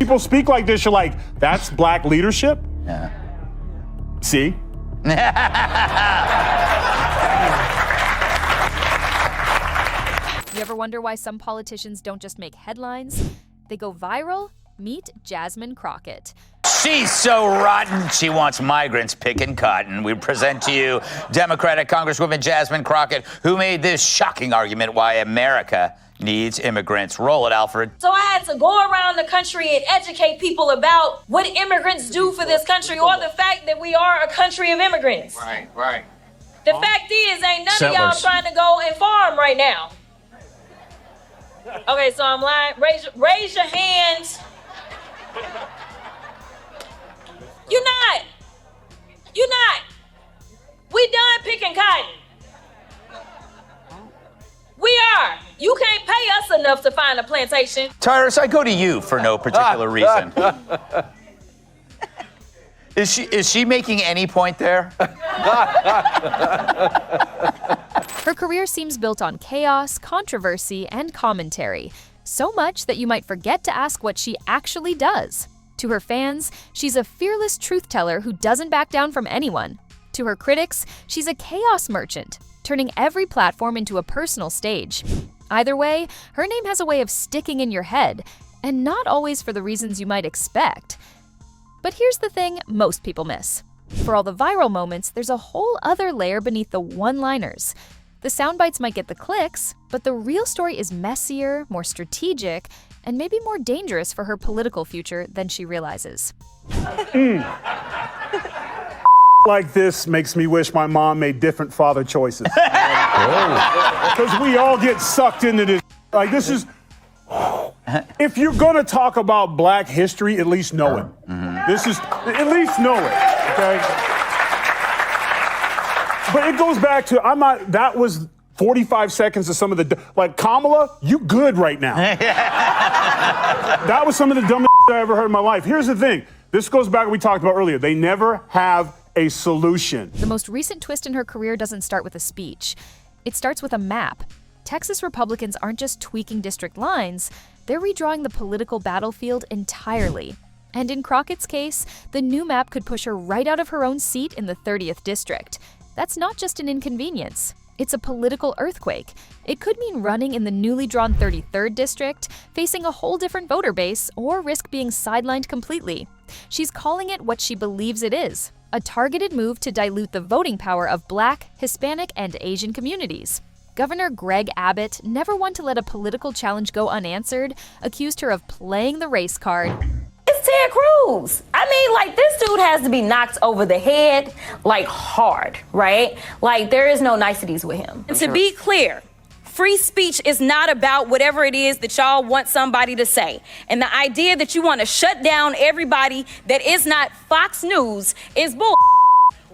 people speak like this, you're like, that's black leadership? Yeah. See? You ever wonder why some politicians don't just make headlines? They go viral? Meet Jasmine Crockett. She's so rotten, she wants migrants picking cotton. We present to you Democratic Congresswoman Jasmine Crockett, who made this shocking argument why America needs immigrants. Roll it, Alfred. So I had to go around the country and educate people about what immigrants do for this country, or the fact that we are a country of immigrants. Right. The fact is, ain't none Settlers. of y'all trying to go and farm right now. Okay, so I'm lying. Raise your hands. You're not. We done picking cotton. We are. You can't pay us enough to find a plantation. Tyrus, I go to you for no particular reason. Is she making any point there? Her career seems built on chaos, controversy, and commentary. So much that you might forget to ask what she actually does. To her fans, she's a fearless truth teller who doesn't back down from anyone. To her critics, she's a chaos merchant, turning every platform into a personal stage. Either way, her name has a way of sticking in your head, and not always for the reasons you might expect. But here's the thing most people miss. For all the viral moments, there's a whole other layer beneath the one-liners. The soundbites might get the clicks, but the real story is messier, more strategic, and maybe more dangerous for her political future than she realizes. Like this makes me wish my mom made different father choices. Because we all get sucked into this. Like, this is... If you're going to talk about black history, at least know it. This is... At least know it, okay? But it goes back to, that was 45 seconds of some of the... Like, Kamala, you good right now. That was some of the dumbest I ever heard in my life. Here's the thing. This goes back to what we talked about earlier. They never have a solution. The most recent twist in her career doesn't start with a speech. It starts with a map. Texas Republicans aren't just tweaking district lines, they're redrawing the political battlefield entirely. And in Crockett's case, the new map could push her right out of her own seat in the 30th district. That's not just an inconvenience. It's a political earthquake. It could mean running in the newly drawn 33rd district, facing a whole different voter base, or risk being sidelined completely. She's calling it what she believes it is, a targeted move to dilute the voting power of Black, Hispanic, and Asian communities. Governor Greg Abbott, never one to let a political challenge go unanswered, accused her of playing the race card. It's Ted Cruz. I mean, like, this dude has to be knocked over the head, like, hard, right? Like, there is no niceties with him. And to be clear, free speech is not about whatever it is that y'all want somebody to say. And the idea that you want to shut down everybody that is not Fox News is bull.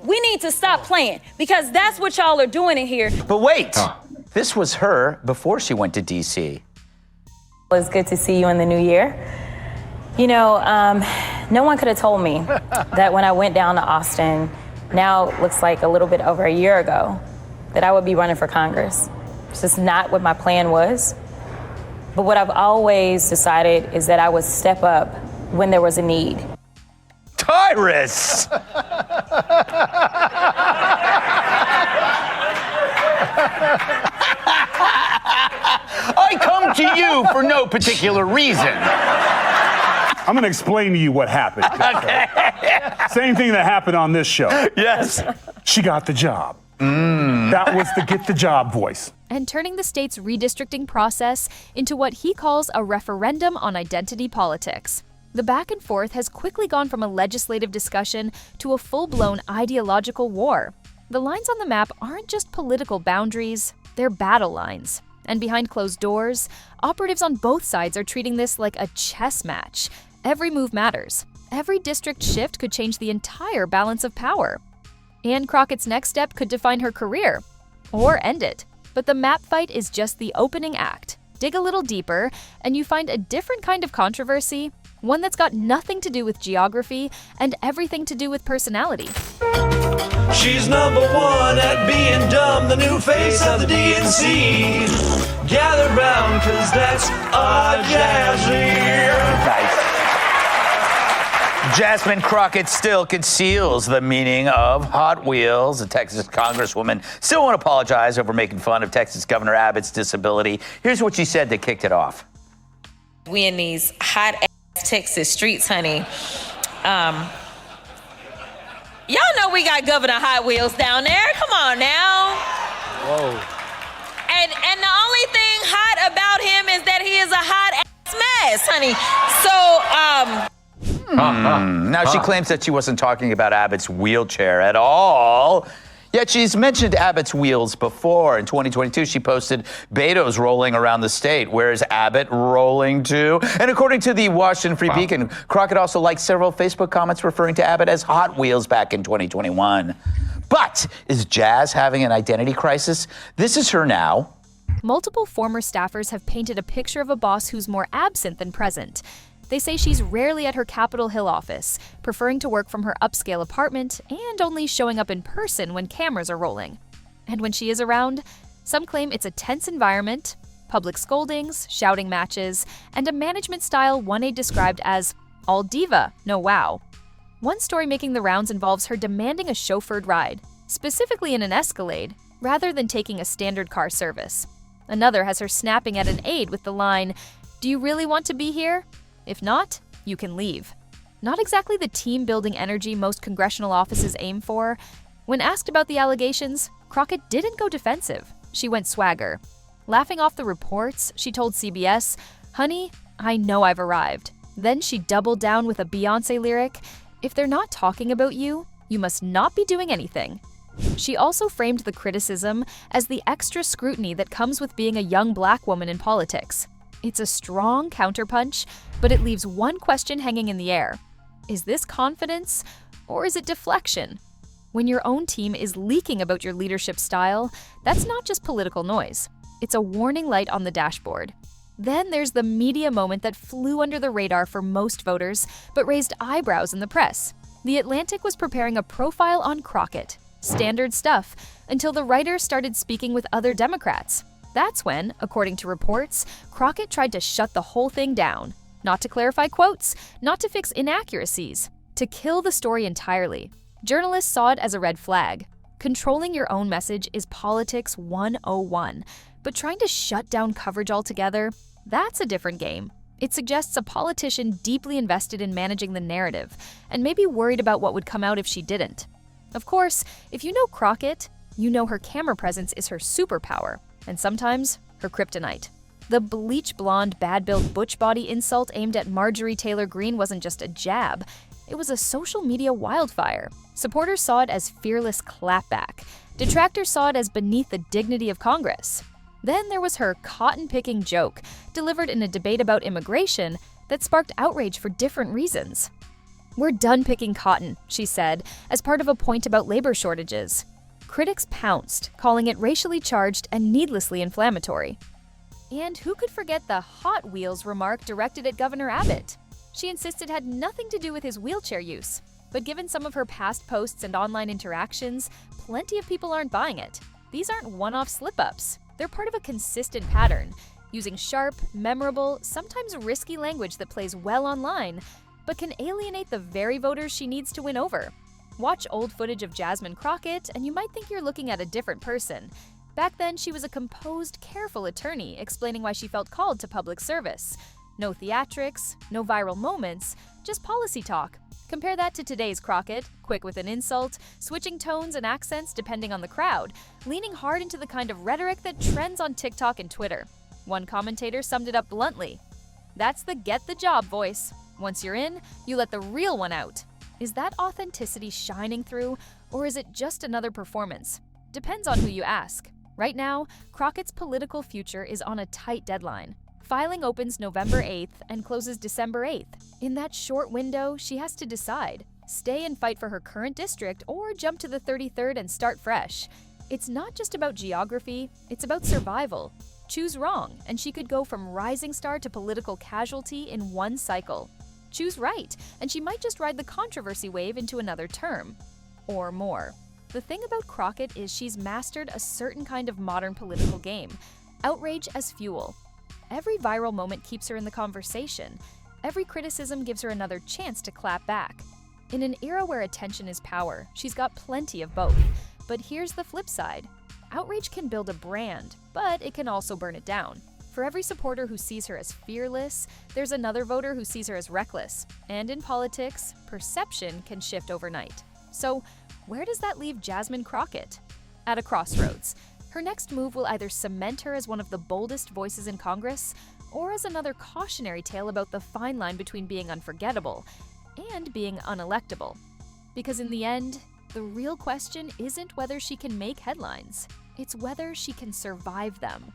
We need to stop playing, because that's what y'all are doing in here. But wait, this was her before she went to D.C. It's good to see you in the new year. You know, no one could have told me that when I went down to Austin, now it looks like a little bit over a year ago, that I would be running for Congress. It's just not what my plan was. But what I've always decided is that I would step up when there was a need. Tyrus! I come to you for no particular reason. I'm going to explain to you what happened. Okay. Same thing that happened on this show. Yes. She got the job. That was the get the job voice. And turning the state's redistricting process into what he calls a referendum on identity politics. The back and forth has quickly gone from a legislative discussion to a full-blown ideological war. The lines on the map aren't just political boundaries, they're battle lines. And behind closed doors, operatives on both sides are treating this like a chess match. Every move matters. Every district shift could change the entire balance of power. Ann Crockett's next step could define her career, or end it. But the map fight is just the opening act. Dig a little deeper, and you find a different kind of controversy, one that's got nothing to do with geography and everything to do with personality. She's number one at being dumb, the new face of the DNC. Gather round, cause that's our Jasmine. Nice. Jasmine Crockett still conceals the meaning of Hot Wheels. The Texas congresswoman still won't apologize over making fun of Texas Governor Abbott's disability. Here's what she said that kicked it off. We in these hot-ass Texas streets, honey. Y'all know we got Governor Hot Wheels down there. Come on now. Whoa. And the only thing hot about him is that he is a hot-ass mess, honey. So, Now, she claims that she wasn't talking about Abbott's wheelchair at all. Yet she's mentioned Abbott's wheels before. In 2022, she posted Beto's rolling around the state. Where is Abbott rolling to? And according to the Washington Free Beacon, Crockett also liked several Facebook comments referring to Abbott as Hot Wheels back in 2021. But is Jazz having an identity crisis? This is her now. Multiple former staffers have painted a picture of a boss who's more absent than present. They say she's rarely at her Capitol Hill office, preferring to work from her upscale apartment and only showing up in person when cameras are rolling. And when she is around, some claim it's a tense environment, public scoldings, shouting matches, and a management style one aide described as all diva, no wow. One story making the rounds involves her demanding a chauffeured ride, specifically in an Escalade, rather than taking a standard car service. Another has her snapping at an aide with the line, "Do you really want to be here? If not, you can leave." Not exactly the team-building energy most congressional offices aim for. When asked about the allegations, Crockett didn't go defensive. She went swagger. Laughing off the reports, she told CBS, "Honey, I know I've arrived." Then she doubled down with a Beyoncé lyric, "If they're not talking about you, you must not be doing anything." She also framed the criticism as the extra scrutiny that comes with being a young black woman in politics. It's a strong counterpunch, but it leaves one question hanging in the air. Is this confidence, or is it deflection? When your own team is leaking about your leadership style, that's not just political noise. It's a warning light on the dashboard. Then there's the media moment that flew under the radar for most voters, but raised eyebrows in the press. The Atlantic was preparing a profile on Crockett. Standard stuff, until the writer started speaking with other Democrats. That's when, according to reports, Crockett tried to shut the whole thing down. Not to clarify quotes, not to fix inaccuracies, to kill the story entirely. Journalists saw it as a red flag. Controlling your own message is politics 101, but trying to shut down coverage altogether, that's a different game. It suggests a politician deeply invested in managing the narrative, and maybe worried about what would come out if she didn't. Of course, if you know Crockett, you know her camera presence is her superpower, and sometimes her kryptonite. The bleach blonde, bad-built butch body insult aimed at Marjorie Taylor Greene wasn't just a jab, it was a social media wildfire. Supporters saw it as fearless clapback. Detractors saw it as beneath the dignity of Congress. Then there was her cotton-picking joke, delivered in a debate about immigration that sparked outrage for different reasons. "We're done picking cotton," she said, as part of a point about labor shortages. Critics pounced, calling it racially charged and needlessly inflammatory. And who could forget the Hot Wheels remark directed at Governor Abbott? She insisted it had nothing to do with his wheelchair use. But given some of her past posts and online interactions, plenty of people aren't buying it. These aren't one-off slip-ups. They're part of a consistent pattern, using sharp, memorable, sometimes risky language that plays well online, but can alienate the very voters she needs to win over. Watch old footage of Jasmine Crockett, and you might think you're looking at a different person. Back then, she was a composed, careful attorney explaining why she felt called to public service. No theatrics, no viral moments, just policy talk. Compare that to today's Crockett, quick with an insult, switching tones and accents depending on the crowd, leaning hard into the kind of rhetoric that trends on TikTok and Twitter. One commentator summed it up bluntly. That's the get the job voice. Once you're in, you let the real one out. Is that authenticity shining through, or is it just another performance? Depends on who you ask. Right now, Crockett's political future is on a tight deadline. Filing opens November 8th and closes December 8th. In that short window, she has to decide, stay and fight for her current district or jump to the 33rd and start fresh. It's not just about geography, it's about survival. Choose wrong, and she could go from rising star to political casualty in one cycle. Choose right, and she might just ride the controversy wave into another term. Or more. The thing about Crockett is she's mastered a certain kind of modern political game. Outrage as fuel. Every viral moment keeps her in the conversation. Every criticism gives her another chance to clap back. In an era where attention is power, she's got plenty of both. But here's the flip side. Outrage can build a brand, but it can also burn it down. For every supporter who sees her as fearless, there's another voter who sees her as reckless. And in politics, perception can shift overnight. So, where does that leave Jasmine Crockett? At a crossroads. Her next move will either cement her as one of the boldest voices in Congress, or as another cautionary tale about the fine line between being unforgettable and being unelectable. Because in the end, the real question isn't whether she can make headlines, it's whether she can survive them.